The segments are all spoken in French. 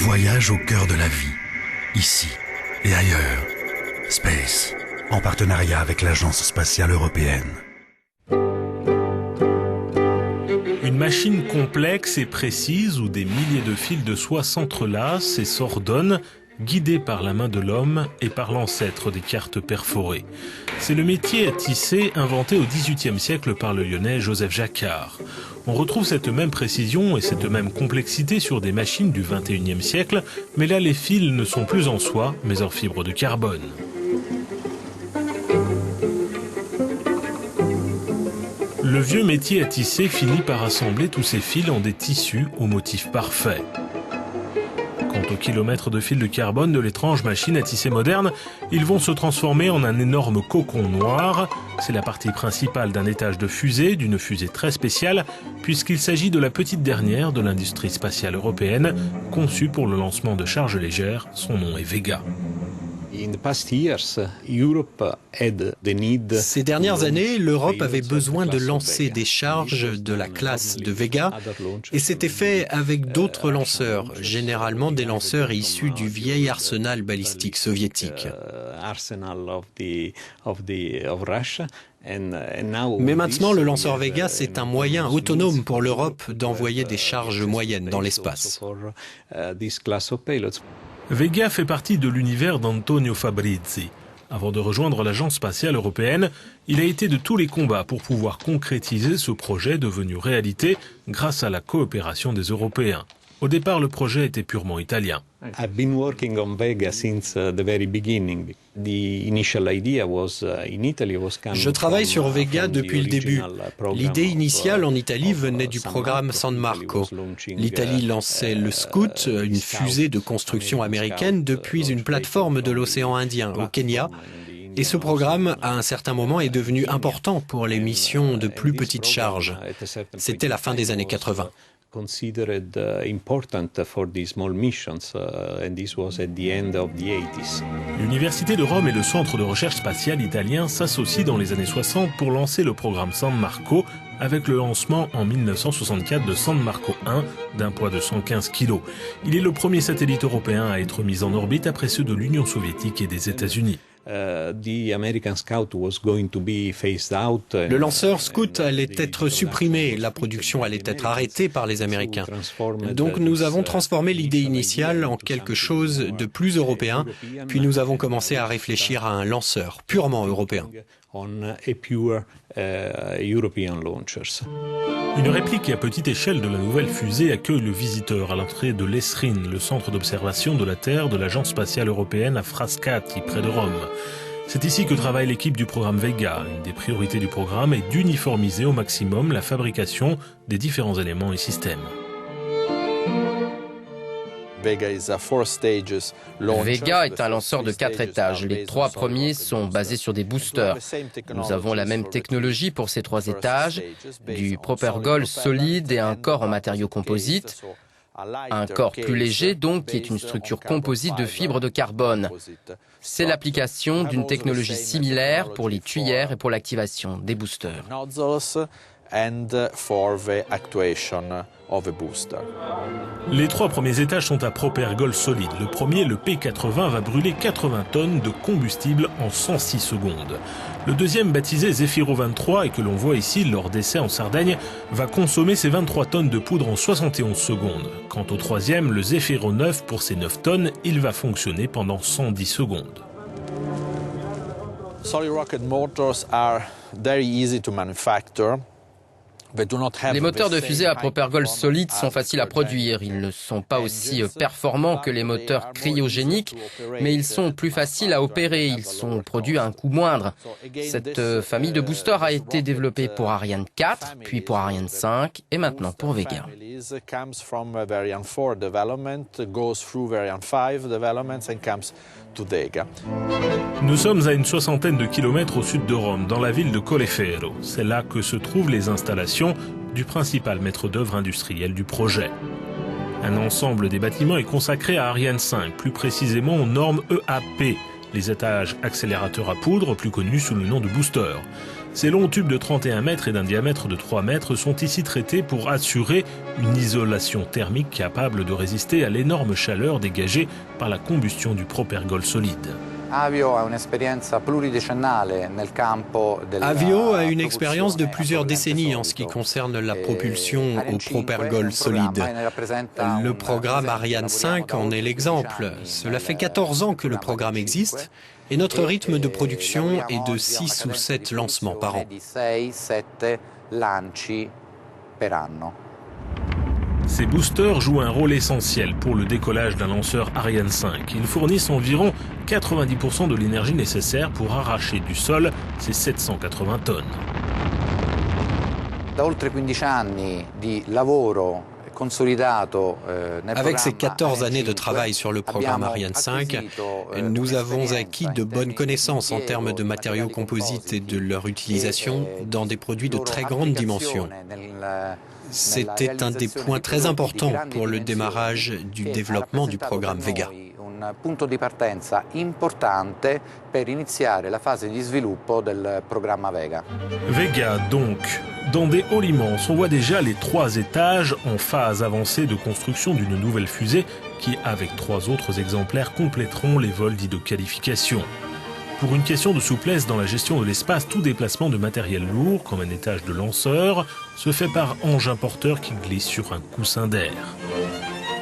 voyage au cœur de la vie, ici et ailleurs. Space, en partenariat avec l'Agence spatiale européenne. Une machine complexe et précise où des milliers de fils de soie s'entrelacent et s'ordonnent, guidés par la main de l'homme et par l'ancêtre des cartes perforées. C'est le métier à tisser inventé au XVIIIe siècle par le Lyonnais Joseph Jacquard. On retrouve cette même précision et cette même complexité sur des machines du XXIe siècle, mais là les fils ne sont plus en soie, mais en fibre de carbone. Le vieux métier à tisser finit par assembler tous ces fils en des tissus au motif parfait. Quant aux kilomètres de fils de carbone de l'étrange machine à tisser moderne, ils vont se transformer en un énorme cocon noir. C'est la partie principale d'un étage de fusée, d'une fusée très spéciale, puisqu'il s'agit de la petite dernière de l'industrie spatiale européenne, conçue pour le lancement de charges légères. Son nom est Vega. Ces dernières années, l'Europe avait besoin de lancer des charges de la classe de Vega et c'était fait avec d'autres lanceurs, généralement des lanceurs issus du vieil arsenal balistique soviétique. Mais maintenant, le lanceur Vega, c'est un moyen autonome pour l'Europe d'envoyer des charges moyennes dans l'espace. Vega fait partie de l'univers d'Antonio Fabrizi. Avant de rejoindre l'Agence spatiale européenne, il a été de tous les combats pour pouvoir concrétiser ce projet devenu réalité grâce à la coopération des Européens. Au départ, le projet était purement italien. Je travaille sur Vega depuis le début. L'idée initiale en Italie venait du programme San Marco. L'Italie lançait le Scout, une fusée de construction américaine, depuis une plateforme de l'océan Indien au Kenya. Et ce programme, à un certain moment, est devenu important pour les missions de plus petite charge. C'était la fin des années 80. L'Université de Rome et le Centre de recherche spatiale italien s'associent dans les années 60 pour lancer le programme San Marco avec le lancement en 1964 de San Marco 1 d'un poids de 115 kg. Il est le premier satellite européen à être mis en orbite après ceux de l'Union soviétique et des États-Unis. Le lanceur Scout allait être supprimé, la production allait être arrêtée par les Américains. Donc nous avons transformé l'idée initiale en quelque chose de plus européen, puis nous avons commencé à réfléchir à un lanceur purement européen. Une réplique à petite échelle de la nouvelle fusée accueille le visiteur à l'entrée de l'ESRIN, le centre d'observation de la Terre de l'Agence spatiale européenne à Frascati, près de Rome. C'est ici que travaille l'équipe du programme Vega. Une des priorités du programme est d'uniformiser au maximum la fabrication des différents éléments et systèmes. Vega est un lanceur de 4 étages. Les 3 premiers sont basés sur des boosters. Nous avons la même technologie pour ces 3 étages, du propergol solide et un corps en matériaux composites. Un corps plus léger, donc, qui est une structure composite de fibres de carbone. C'est l'application d'une technologie similaire pour les tuyères et pour l'activation des boosters. Les 3 premiers étages sont à propergol solide. Le premier, le P80, va brûler 80 tonnes de combustible en 106 secondes. Le deuxième, baptisé Zefiro 23 et que l'on voit ici lors d'essais en Sardaigne, va consommer ses 23 tonnes de poudre en 71 secondes. Quant au troisième, le Zefiro 9, pour ses 9 tonnes, il va fonctionner pendant 110 secondes. Solid rocket motors are very easy to manufacture. Les moteurs de fusée à propergol solide sont faciles à produire. Ils ne sont pas aussi performants que les moteurs cryogéniques, mais ils sont plus faciles à opérer. Ils sont produits à un coût moindre. Cette famille de boosters a été développée pour Ariane 4, puis pour Ariane 5 et maintenant pour Vega. Nous sommes à une 60aine de kilomètres au sud de Rome, dans la ville de Colleferro. C'est là que se trouvent les installations du principal maître d'œuvre industriel du projet. Un ensemble des bâtiments est consacré à Ariane 5, plus précisément aux normes EAP, les étages accélérateurs à poudre, plus connus sous le nom de booster. Ces longs tubes de 31 mètres et d'un diamètre de 3 mètres sont ici traités pour assurer une isolation thermique capable de résister à l'énorme chaleur dégagée par la combustion du propergol solide. Avio a une expérience de plusieurs décennies en ce qui concerne la propulsion au propergol solide. Le programme Ariane 5 en est l'exemple. Cela fait 14 ans que le programme existe et notre rythme de production est de 6 ou 7 lancements par an. Ces boosters jouent un rôle essentiel pour le décollage d'un lanceur Ariane 5. Ils fournissent environ 90% de l'énergie nécessaire pour arracher du sol ces 780 tonnes. Avec ces 14 années de travail sur le programme Ariane 5, nous avons acquis de bonnes connaissances en termes de matériaux composites et de leur utilisation dans des produits de très grande dimension. C'était un des points très importants pour le démarrage du développement du programme Vega. Vega donc. Dans des halls immenses, on voit déjà les 3 étages en phase avancée de construction d'une nouvelle fusée qui, avec 3 autres exemplaires, compléteront les vols dits de qualification. Pour une question de souplesse dans la gestion de l'espace, tout déplacement de matériel lourd, comme un étage de lanceur, se fait par engin porteur qui glisse sur un coussin d'air.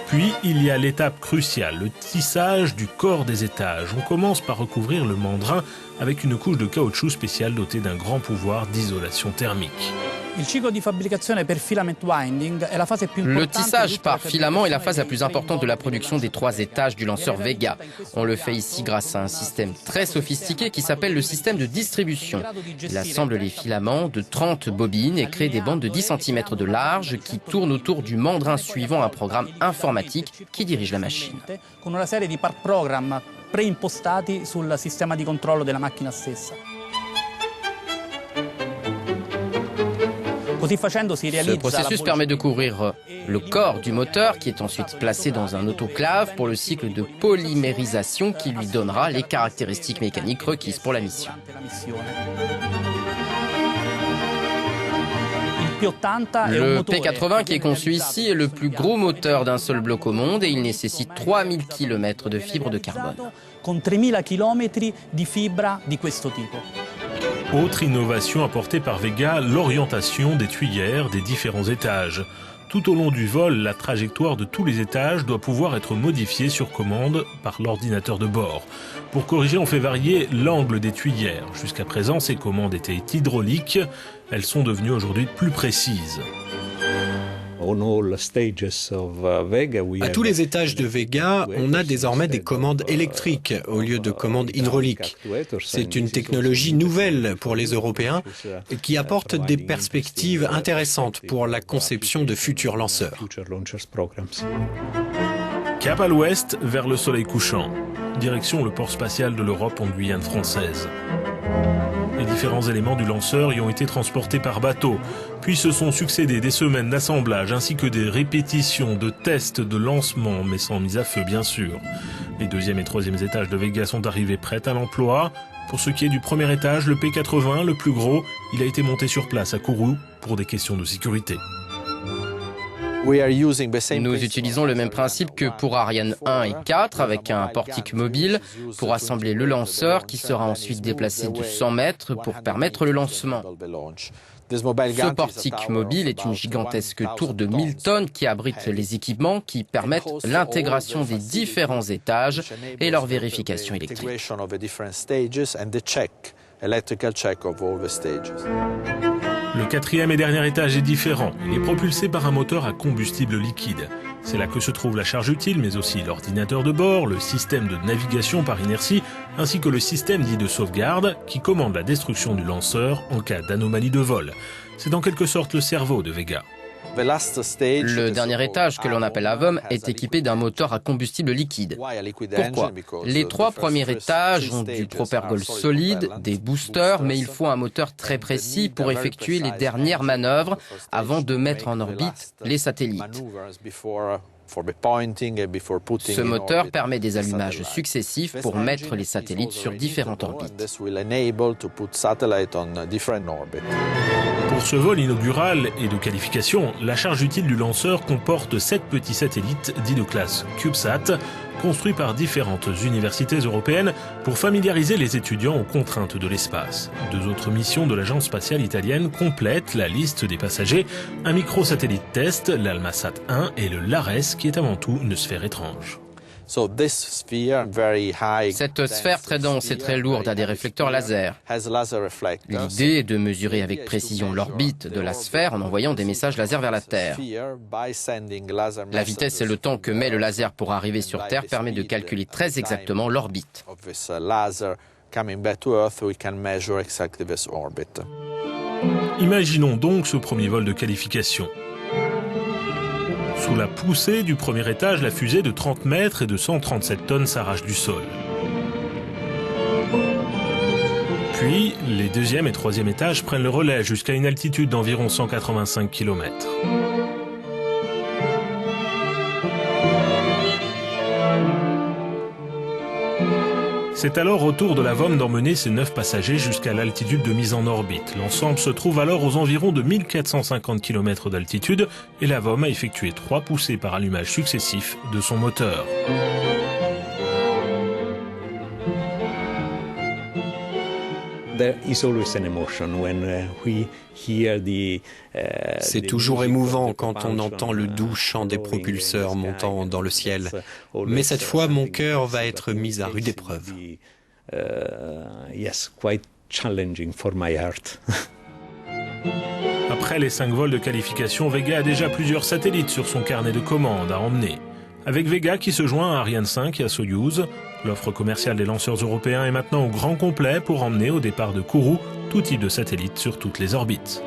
Puis, il y a l'étape cruciale, le tissage du corps des étages. On commence par recouvrir le mandrin avec une couche de caoutchouc spéciale dotée d'un grand pouvoir d'isolation thermique. Le tissage par filament est la phase la plus importante de la production des 3 étages du lanceur Vega. On le fait ici grâce à un système très sophistiqué qui s'appelle le système de distribution. Il assemble les filaments de 30 bobines et crée des bandes de 10 cm de large qui tournent autour du mandrin suivant un programme informatique qui dirige la machine. Preimpostati sul sistema di controllo della macchina stessa. Ce processus permet de couvrir le corps du moteur qui est ensuite placé dans un autoclave pour le cycle de polymérisation qui lui donnera les caractéristiques mécaniques requises pour la mission. Le P80 qui est conçu ici est le plus gros moteur d'un seul bloc au monde et il nécessite 3000 km de fibres de carbone. Autre innovation apportée par Vega, l'orientation des tuyères des différents étages. Tout au long du vol, la trajectoire de tous les étages doit pouvoir être modifiée sur commande par l'ordinateur de bord. Pour corriger, on fait varier l'angle des tuyères. Jusqu'à présent, ces commandes étaient hydrauliques. Elles sont devenues aujourd'hui plus précises. À tous les étages de Vega, on a désormais des commandes électriques au lieu de commandes hydrauliques. C'est une technologie nouvelle pour les Européens qui apporte des perspectives intéressantes pour la conception de futurs lanceurs. Cap à l'ouest, vers le soleil couchant. Direction le port spatial de l'Europe en Guyane française. Les différents éléments du lanceur y ont été transportés par bateau. Puis se sont succédés des semaines d'assemblage ainsi que des répétitions de tests de lancement, mais sans mise à feu bien sûr. Les 2e et 3e étages de Vega sont arrivés prêts à l'emploi. Pour ce qui est du 1er étage, le P80, le plus gros, il a été monté sur place à Kourou pour des questions de sécurité. Nous utilisons le même principe que pour Ariane 1 et 4 avec un portique mobile pour assembler le lanceur qui sera ensuite déplacé de 100 mètres pour permettre le lancement. Ce portique mobile est une gigantesque tour de 1000 tonnes qui abrite les équipements qui permettent l'intégration des différents étages et leur vérification électrique. Le 4e et dernier étage est différent. Il est propulsé par un moteur à combustible liquide. C'est là que se trouve la charge utile, mais aussi l'ordinateur de bord, le système de navigation par inertie, ainsi que le système dit de sauvegarde qui commande la destruction du lanceur en cas d'anomalie de vol. C'est en quelque sorte le cerveau de Vega. Le dernier étage, que l'on appelle AVOM, est équipé d'un moteur à combustible liquide. Pourquoi? Les 3 premiers étages ont du propergol solide, des boosters, mais il faut un moteur très précis pour effectuer les dernières manœuvres avant de mettre en orbite les satellites. Ce moteur permet des allumages successifs pour mettre les satellites sur différentes orbites. Pour ce vol inaugural et de qualification, la charge utile du lanceur comporte 7 petits satellites dits de classe CubeSat, construits par différentes universités européennes pour familiariser les étudiants aux contraintes de l'espace. 2 autres missions de l'agence spatiale italienne complètent la liste des passagers, un microsatellite test, l'Almasat 1 et le LARES qui est avant tout une sphère étrange. Cette sphère très dense et très lourde a des réflecteurs laser. L'idée est de mesurer avec précision l'orbite de la sphère en envoyant des messages laser vers la Terre. La vitesse et le temps que met le laser pour arriver sur Terre permet de calculer très exactement l'orbite. Imaginons donc ce premier vol de qualification. Sous la poussée du premier étage, la fusée de 30 mètres et de 137 tonnes s'arrache du sol. Puis, les 2e et 3e étages prennent le relais jusqu'à une altitude d'environ 185 km. C'est alors au tour de la VOM d'emmener ses 9 passagers jusqu'à l'altitude de mise en orbite. L'ensemble se trouve alors aux environs de 1450 km d'altitude et la VOM a effectué 3 poussées par allumage successif de son moteur. C'est toujours émouvant quand on entend le doux chant des propulseurs montant dans le ciel. Mais cette fois, mon cœur va être mis à rude épreuve. Après les 5 vols de qualification, Vega a déjà plusieurs satellites sur son carnet de commandes à emmener. Avec Vega qui se joint à Ariane 5 et à Soyouz, l'offre commerciale des lanceurs européens est maintenant au grand complet pour emmener au départ de Kourou tout type de satellite sur toutes les orbites.